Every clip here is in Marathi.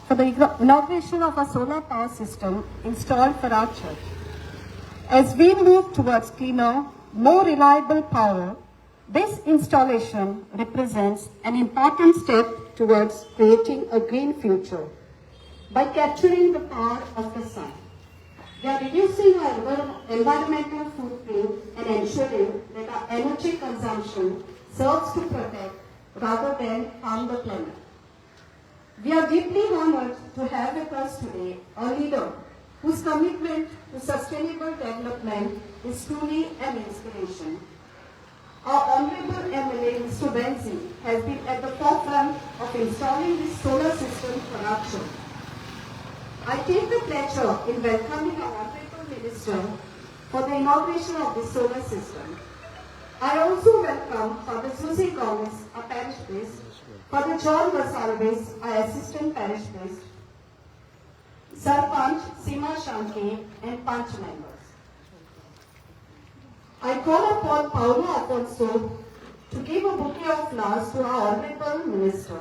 for the inauguration of a solar power system installed for our church. As we move towards cleaner, more reliable power, this installation represents an important step towards creating a green future. By capturing the power of the sun, we are reducing our environmental footprint and ensuring that our energy consumption serves to protect rather than harm the planet. We are deeply honored to have with us today a leader whose commitment to sustainable development is truly an inspiration. Our Honorable MLA, Mr. Benzi, has been at the forefront of installing this solar system for our church. I take the pleasure in welcoming our Honorable Minister for the inauguration of this solar system. I also welcome Father Susie Gomez, our parish priest, Father John Gonsalves, our assistant parish priest, Sarpanch, Seema Shanki, and Panch members. I call upon Paulo Afonso to give a bouquet of flowers to our Honorable Minister.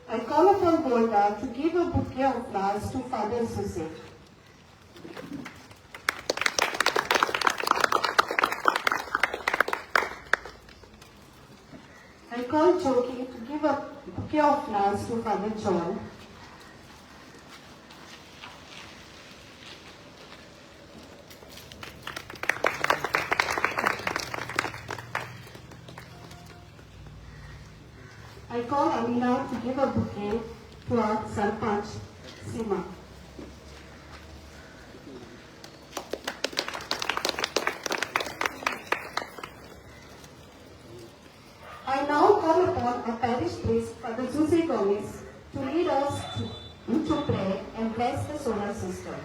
I call upon Golda to give a bouquet of flowers to Father Susie. I call Joki to give a bouquet of flowers to Father John. I call Amina to give a bouquet to our Sarpanch, Seema. I now call upon our parish priest, Father Susie Gomez, to lead us to pray and bless the solar system.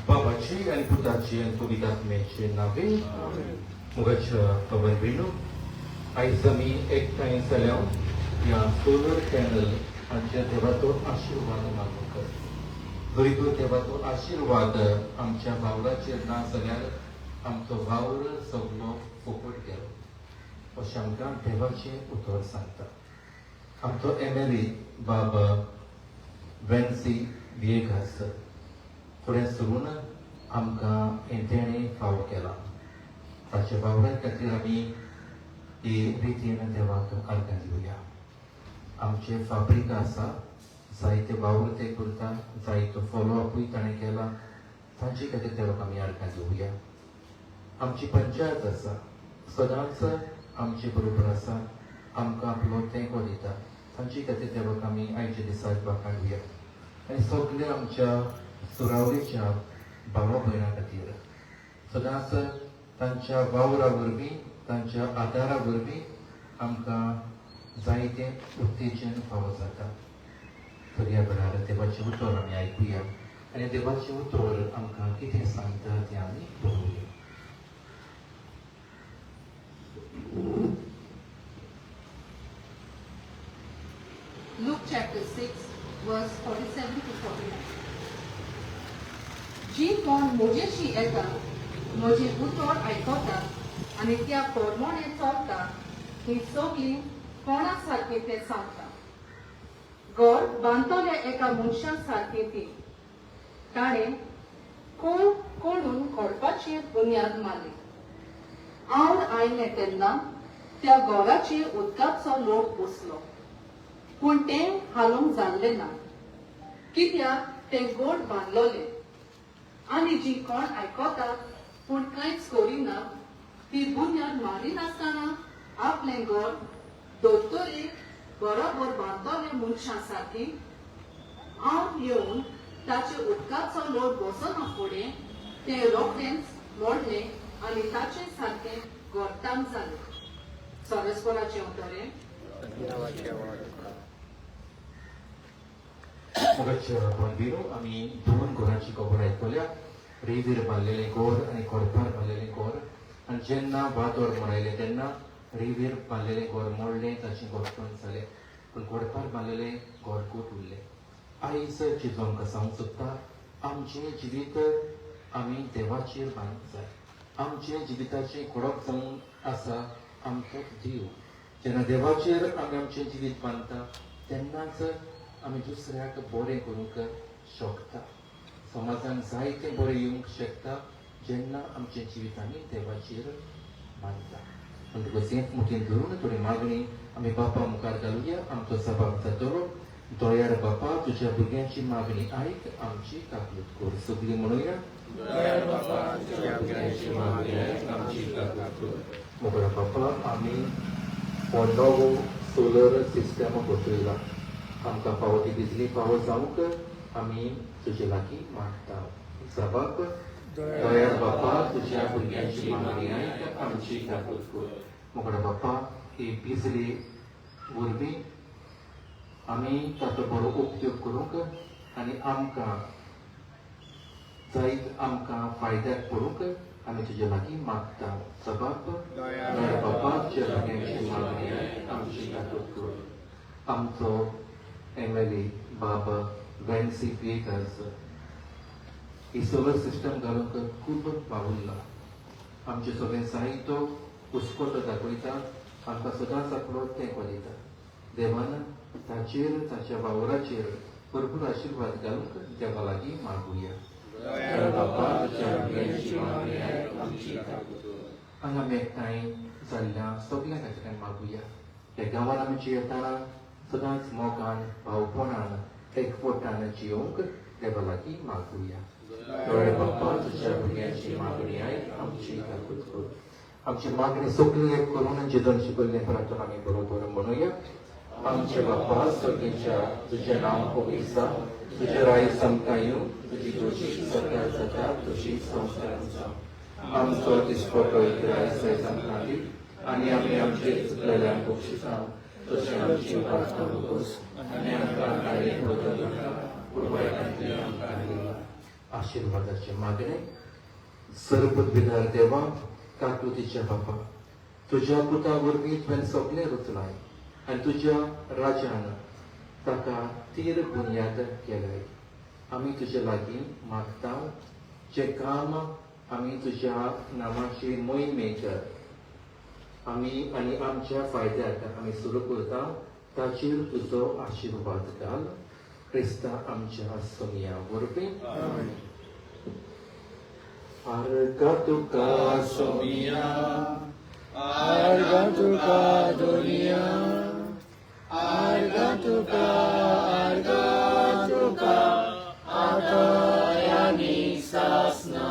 Babaci and Putaci and Pudikat Meche Navi, Mugacha Pavanvino, Aizami Ektain Salem, Yan Solar Panel, Ancha Devato Ashirwad Manukar. Haribu Devato Ashirwad, Amcha Vaura Chirna Sagal, Amto Vaura Sogno Fukut Gel, Oshamka Devachi Utor Santa. Amto Emily Baba Vensi Viegas. फुडें सरून आमकां इंटेणी फावो केला ताचे वावरा खातीर आमी ही रितीन देवाक अर्घां दिवया आमचे फाब्रिका आसा जायते वावर ते करता जायतो फॉलो अपूय ताणें केला तांचे खातीर देवाक आमी अर्घां दिवया आमची पंचायत आसा सदांच आमचे बरोबर आसा आमकां आपलो तेंको दिता तांचे खातीर देवाक आमी आयच्या दिसा देवाक दिवया आनी सगळे आमच्या सुरावलेच्या भावा भयणां खातीर सदांच तांच्या वावरा वरवीं तांच्या आदारा वरवीं आमकां जायतें उत्तेजन फावो जाता तर ह्या वेळार देवाचें उतर आमी आयकुया आनी देवाचें उतर आमकां कितें सांगता तें आमी पळोवया. Luke chapter 6 verse 47 to 49. जी कोण म्हजेशी येता म्हजे उतर आयकतात आनी त्या पोरमोणे चलता ही सगळीं कोणा सारकी ते सांगता घर बांदतले एका मनशा सारकी ती ताणें कोण कोणून घडपाची बुन्याद मारली हांव आयलें तेन्ना त्या घराची उदकाचो लोट बसलो पूण तें हालूंक जाल्लें ना कित्याक तें गोड बांदलोलें आनी जी कोण आयकतात पूण कांयच करिना ती बुन्याद मारी नासतना आपलें घर दोतोरी बरोबर बांदतले मनशां सारकी हांव येवन ताचे उदकाचो लोट बसोना फुडें तें रोखडेंच मोडलें आनी ताचें सारकें गोरताम जालें. सोरेस्पराचें उतरें मगच बंदिरो आमी दोन घोरांची खबर आयकल्या. रेवीर बांदलेलें घोर आनी खोडपार बांदलेलें घोर. आनी जेन्ना वादोर मरयलें तेन्ना रेवीर बांदलेलें घोर मोडलें, ताचें गोरपण जालें. पूण खोडपार बांदलेलें घोर खूब उरलें. आयज चिंतून आमकां सांगूंक सोदता, आमचें जिवीत आमी देवाचेर बांदूंक जाय. आमचें जिविताचें खडक जावन आसा आमचो देव. जेन्ना देवाचेर आमी आमचें जिवीत बांदता तेन्नाच आमी दुसऱ्याक बरें करूंक शकता. समाजान जायतें बरें येवंक शकता जेन्ना आमचें जिवीत आमी देवाचेर बांदता. म्हणटकूच हें मुठीन धरून थोडी मागणी आमी बापा मुखार घालुया. आमचो सभाग जातलो. दयाळ बापा, तुज्या भुरग्यांची मागणी आयक, आमची काकूट कर. सगळीं म्हणुया. मोगरा बापा, आमी हो नवो सोलर सिस्टम बसयला. आमकां फावो ती बिजली फावो जावंक आमी तुजे लागीं मागता. सभाग दयाळ बापा, तुज्या भुरग्यांची मागणी आयक, आमची काकूट कर. मोगरा बापा, ही बिजली वरवीं आमी ताचो बरो उपयोग करूंक आनी आमकां जायत आमकां फायद्याक पडूंक आमी तुजे लागीं मागता. सभाग दयाळ बापा, तुज्या भुरग्यांची मागणी आयक, आमची काकूट कर. आमचो MLA बाबा वेन्सी पेटर्स ही सोलर सिस्टम घालूंक खूब पावुरला. आमचे सगळे साहित्य उस्कोट दाखयता. आमकां सदांच आपलो तेंको दिता. देवान ताचेर ताच्या वावराचेर भरपूर आशिर्वाद घालूंक देवा लागीं मागुया. हांगा मेकटाय जाल्ल्या सगळ्या खातीर मागुया. ह्या गांवांत आमची येताना सदांच मोगान भावपणान एकवटान जियोंक देवा लागीं मागुया. बापा, तुज्या भुरग्यांची मागणी आयक, आमची काकूट कर. आमची मागणी सगळी एक करून जिदन शिकयल्लें प्रार्थना आमी बरोबर म्हणुया. आमचे बापा, सगळींच्या तुजें नांव पवित्र, तुजें राय समता येवं, तुजी दोशी सगळ्या जाता तशी संस्कारांत जावं. आमचो दिसपटो आयज आमकां दी आनी आमी आमचेर चुकलेल्यांक बक्षिसांव. तशें आमची प्रार्थना नकोस आनी आमकां काळीक बदल नाका, पूण वायटांतली आमकां दिला. आशिर्वादाचे मागणे. सर्वपिदार देवा, काकुतीच्या बापा, तुज्या पुता वरवीं तुवें सगळें रचलाय आनी तुज्या राज्यान ताका तीर बुन्याद केल्याय. आमी तुजे लागीं मागता, जें काम आमी तुज्या नांवाचे मोहिमेक आमी आनी आमच्या फायद्याक आमी सुरू करता, ताचेर तुजो आशिर्वाद घाल. क्रिस्ता आमच्या सोमिया वरवीं. आर्गा तुका सोमिया, आर्गा तुका दोनिया, आर्गा तुका, आर्गा तुका आदयानी सासना.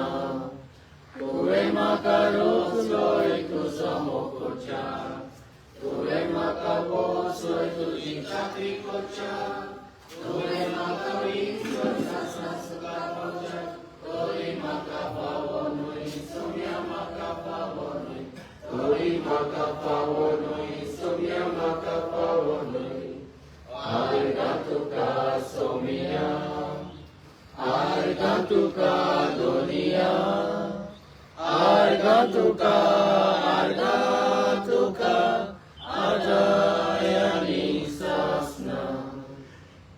तुवें म्हाका रोचलोय तुजो मोकोच्या, तुवें म्हाका पोसलोय तुजी चाकरी करच्या, तुवें म्हाका विसर सासना सुका पावच्या, तोरी म्हाका फावो न्हय, सोम्या म्हाका फावो न्हय, तोरी म्हाका फावो न्हय, सोम्या म्हाका फावो न्हय. आर्गा तुका सोमिया, आर्गा तुका दोनिया, आर्गा तुका, आर्गा तुका आदयानी सासना.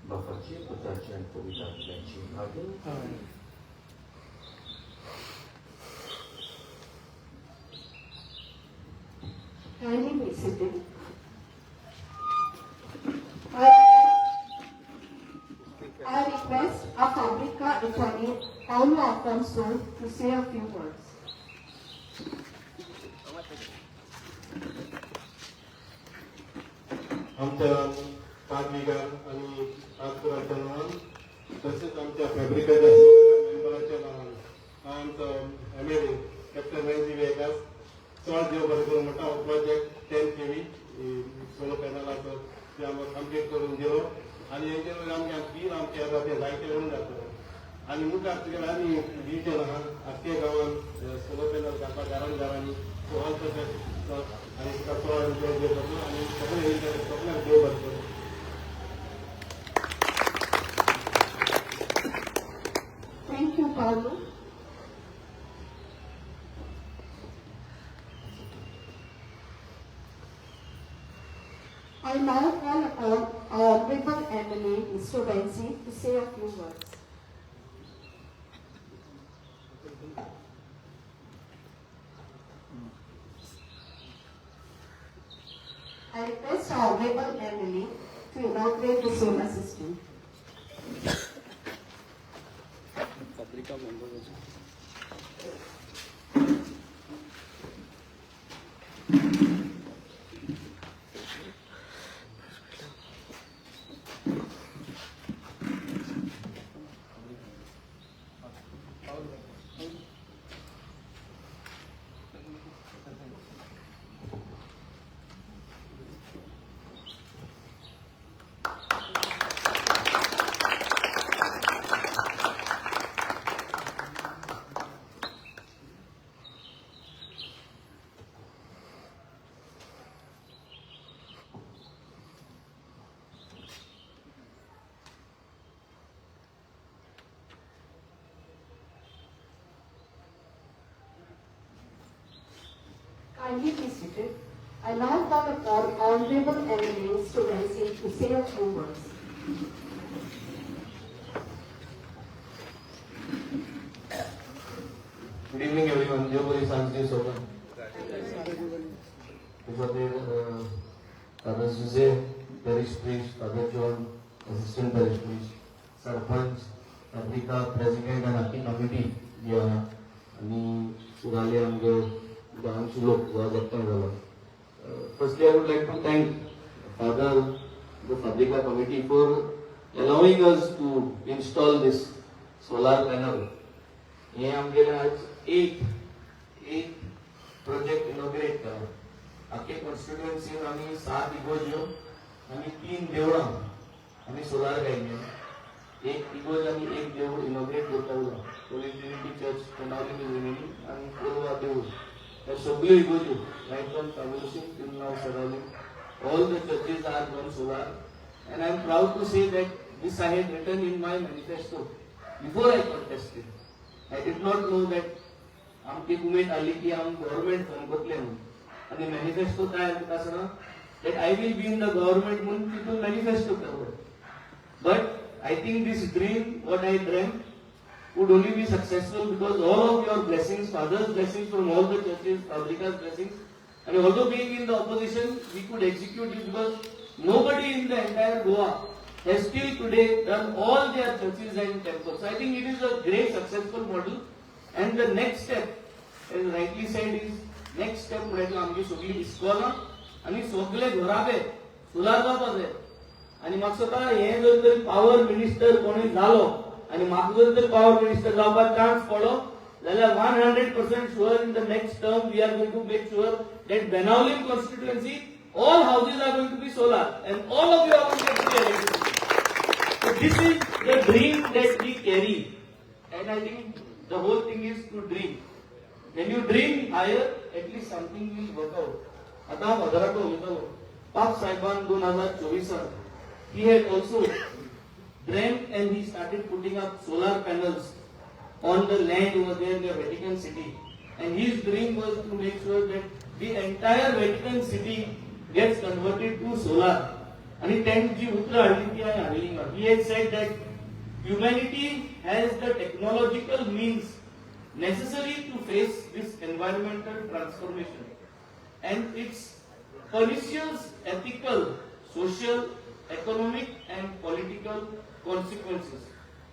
बापाची, पुताची आनी पवित्र आत्म्याची आमीन. Kindly be seated. I request our Fabrica attorney Paulo Afonso to say a few words. आमच्या कार्मिकार आणि आजकालच्या नावान तसेच आमच्या फॅब्रिकाच्या मेंबराच्या नावान आमचो MLA कॅप्टन वेन्सी वेगास चड देव बरें करून म्हणटा. हो प्रोजेक्ट 10 KV सोलर पॅनलाचो ते आमकां कंप्लीट करून दिलो आनी हेचेर वयर आमकां बील आमच्या येता तें जायतें उणें जातलें. आणि मुखार तुगेले आनी डिटेल आहा आख्खे गांवान सोलर पॅनल घालपाक घरांनी ऑल तशें आनी तुका सोळा देव करता आनी सगळे सगळ्यांक देव करता. Thank you, Paulo. I now call upon our Honorable MLA, Mr. Benzi, to say a few words. I request our Honorable MLA to inaugurate the solar system. Kindly be seated. I now call upon Honorable MLA Mr. Benzi to say a few words. Good evening, everyone. Dear Bori Sanjay Sogan. Father Jose, Parish Priest, Father John, Assistant Parish Priest, Sarpanch, Fabrika, President and Aki Committee, and Sugale Amge, Dhan Sulok, Wazaptan. Firstly, I would like to thank Father, the Fabrika Committee for allowing us to install this solar panel. हे आमगेले आज एक प्रोजेक्ट इनॉग्रेट करा. आख्खे कॉन्स्टिट्युएन्सीन आमी 7 इगोज्यो आनी 3 देवळां आमी सोलार घायल्यो. एक इगोज आमी एक देवूळ इनॉग्रेट करता उरलो. होली ट्रिनिटी चर्च पेनावली मिजनी आनी कोलवा देवूळ. ह्या सगळ्यो इगोज्यो right from Cavelossim till now सरावलींग all the churches are gone solar. And I am proud to say that this I had written in my manifesto before I contested. I did not know that आमची उमेद आली की आम गव्हर्नमेंट फॉर्म करतले म्हणून. आणि मॅनिफेस्टो काय आसना that I will be in the government म्हणून तितून मॅनिफेस्टो केलो. But I think this dream what I dreamt would only be successful because all of your blessings, Father's blessings from all the churches, Fabrika's blessings, and although being in the opposition we could execute it because nobody in the entire Goa has still today done all their churches and temples. So I think it is a great successful model. And the next step, as rightly said, is next step म्हणजे आमची सगळी इस्कॉलां आणि सगळे घराबे सोलार जावपाक जाय. आणि म्हाका स्वता हे जर तरी पावर मिनिस्टर कोणी झालो आणि म्हाका जर तरी पावर मिनिस्टर जावपाक चान्स पडलो जाल्यार 100% sure in the next term we are going to make sure that Benaulim constituency all houses are going to be solar and all of you are going to get electricity. So this is the dream that we carry, and I think the whole thing is to dream. When you dream higher, at least something will work out. आता भद्राको उलयतलो. पाप साहेबान 2024 he had also dreamt and he started putting up solar panels on the land over there in the Vatican City. And his dream was to make sure that the entire Vatican City gets converted to solar. And he had said that humanity has the technological means necessary to face this environmental transformation. And its pernicious ethical, social, economic and political consequences.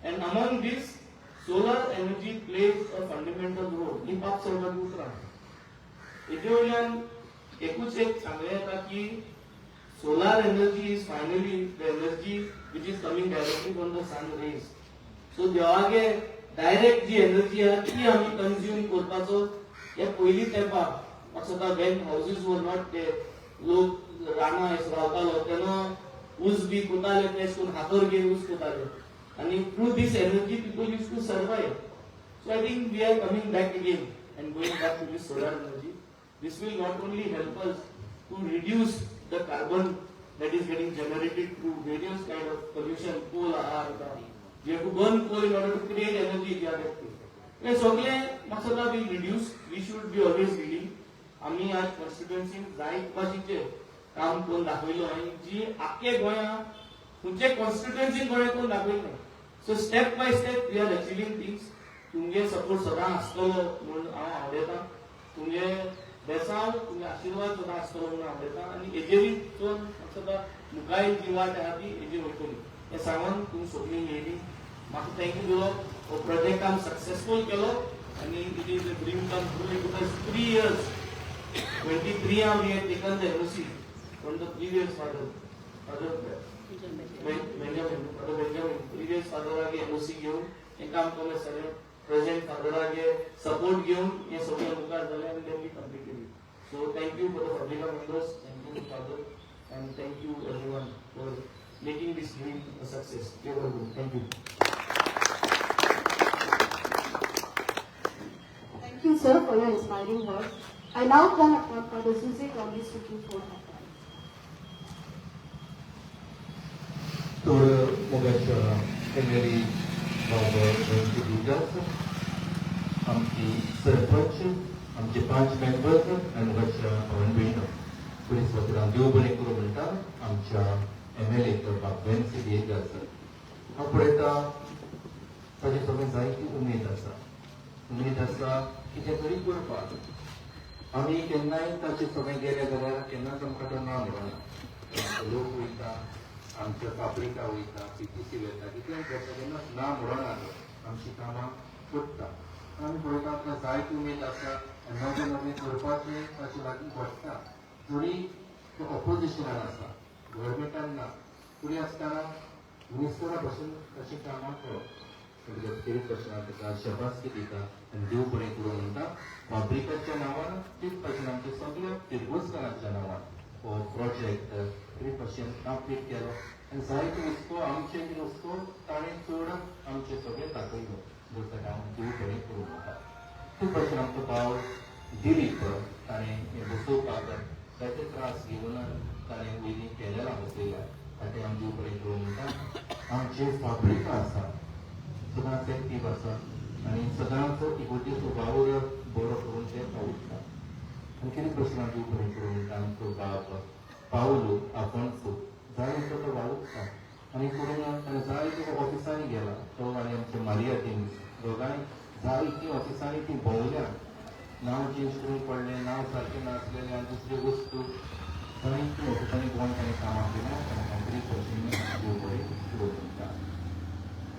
And among these, solar energy plays a fundamental role. In Pap Sarvadutra, Ethiopian एकूच एक सांगले येता की solar energy is finally the energy which is coming directly from the sun rays. So देवागे direct G energy आहे ती आम्ही consume करपाचो या पहिली तेंपा म्हाका when houses were not there लोक रानां रावतालो तेन्ना ऊस बी कोताले तेच करून हातोर घेवन ऊस कोताले. And through this energy, people used to survive. So I think we are coming back again and going back to this solar energy. This will not only help us to reduce the carbon that is getting generated through various kind of pollution, coal, we have to burn coal in order to create energy. हे सगळे मसाला will reduce. We should be always leading. आम्ही आज कॉन्स्टिट्युएन्सी जायत भाशेचे काम करून दाखवलं आणि जी आख्खे गोंया तुमचे कॉन्स्टिट्युएन्सी गोंया करून दाखवलं. So step by step we are achieving things. तुमचे सपोर्ट सदां आसतलो म्हणून हांव आवडटा. तुमचे बेसांव तुमचे आशीर्वाद सदां आसतलो म्हणून आवडटा आणि हेजेरी चोन सदां मुखार जी वाट आहा ती हेजेर वयतली हें सांगून तुमी सगळीं येयली. म्हाका थँक्यू दिलो. हो प्रोजेक्ट आमी सक्सेसफूल केलो आणि it is a dream come true. It was 3 years. 23 we had taken the NOC from the previous father Benjamin. Previous father आगे NOC घेऊन हे काम केलं सगळं. प्रेझेंट फादर आगे सपोर्ट घेऊन हे सगळं मुखार झाले आणि त्यांनी कंप्लीट केली. So thank you for the public members. Thank you father and thank you everyone for making this dream a success. Thank you. Thank you, sir, for your inspiring words. I now call upon Father Jose Gomez to give forth. Tur mogacha Henry Baba Benjidas, आमची सरपंच, आमचे 5 मेंबर्स आणि मोगाच्या पवन पुलिस वकिलांक देव बरें करूं म्हणटा आमच्या MLA बाबेन सिद्धियेकर आसा. हांव पळयता ताचे सगळें जायती उमेद आसा कितें तरी करपाक. आमी केन्नाय ताचे सगळें गेले जाल्यार केन्नाच आमकां तो ना म्हणना. लोक वयता, आमच्या फाब्रिका वयता, PTC वयता, कितेंय करता केन्नाच ना म्हणना. आमची कामां करता. आमी पळयता आमकां जायती उमेद आसा नवें नवें करपाचें ताचे लागीं घडटा. जरी तो ऑपोजिशनान आसा, गव्हर्मेंटान ना, फुडें आसतना मिनिस्टरा पासून तशी कामां करप. तेच भशेन ताका शबासकी दिता आनी देव बरें करूं म्हणटा. फाब्रिकाच्या नांवान तेच भशेन आमच्या सगळ्या किर्गोस्करांच्या नांवान हो प्रोजेक्ट ते भशेन कंप्लीट केलो आनी जायत्यो वस्तू आमचे वस्तू ताणें चड आमचे सगळे दाखयलो. ताका हांव देव बरें करूं म्हणटा. ते भशेन आमचो भाव दिलीप ताणें हें बसोवपाक त्याचे त्रास घेऊन ताणें वयली केरला बसयल्या. ताका हांव देव बरें करूं म्हणटा. आमचे फाब्रिका आसा सदांच एक्टीव आसा आनी सदांच इगोर्जे स्वभाव बरो करून ते पावयता. आनी कितें प्रश्न देव बरें करूं म्हणटा. आमचो बाब पावलो आफोन्सो जायतो तो वावुरता आनी करून ताणें जायत्यो ऑफिसांनी गेला. तो आनी आमचे मारिया टीम दोगांय जायतीं ऑफिसांनी तीं भोंवल्या. नांव चेंज करून पडलें, नांव सारकें नासलेलें आनी दुसऱ्यो वस्तू जायत्यो ऑफिसांनी भोंवन ताणें कामां केल्या. आनी बरे भशेन देव बरें करूं म्हणटा.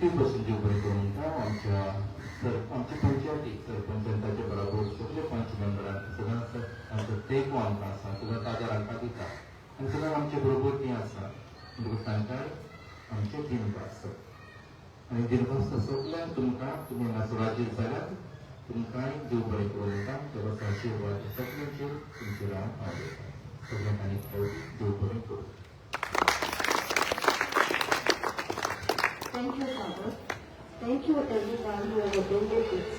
ते भशेन देव बरें करूं म्हणटा. आमच्या पंचायतीक सरपंचान ताचे बरोबर सगळे 5 मेंबरांक सदांच आमचो तेंको आमकां आसा. सदांच ताज्या रांका दिता आनी सदांच आमचे बरोबर तीं आसा. म्हणटकूच तांकांय आमचे दिनवास आनी दिनवास सगळ्यांक तुमकां तुमी हांगा सुराजीर जाल्यात तुमकांय देव बरें करूं म्हणटा. देवाचो आशिर्वाद सगळ्यांचेर तुमचेर हांव पावयता. सगळ्यांक आनी फावटी देव बरें करूं. Thank you, Father. Thank you everyone who has attended this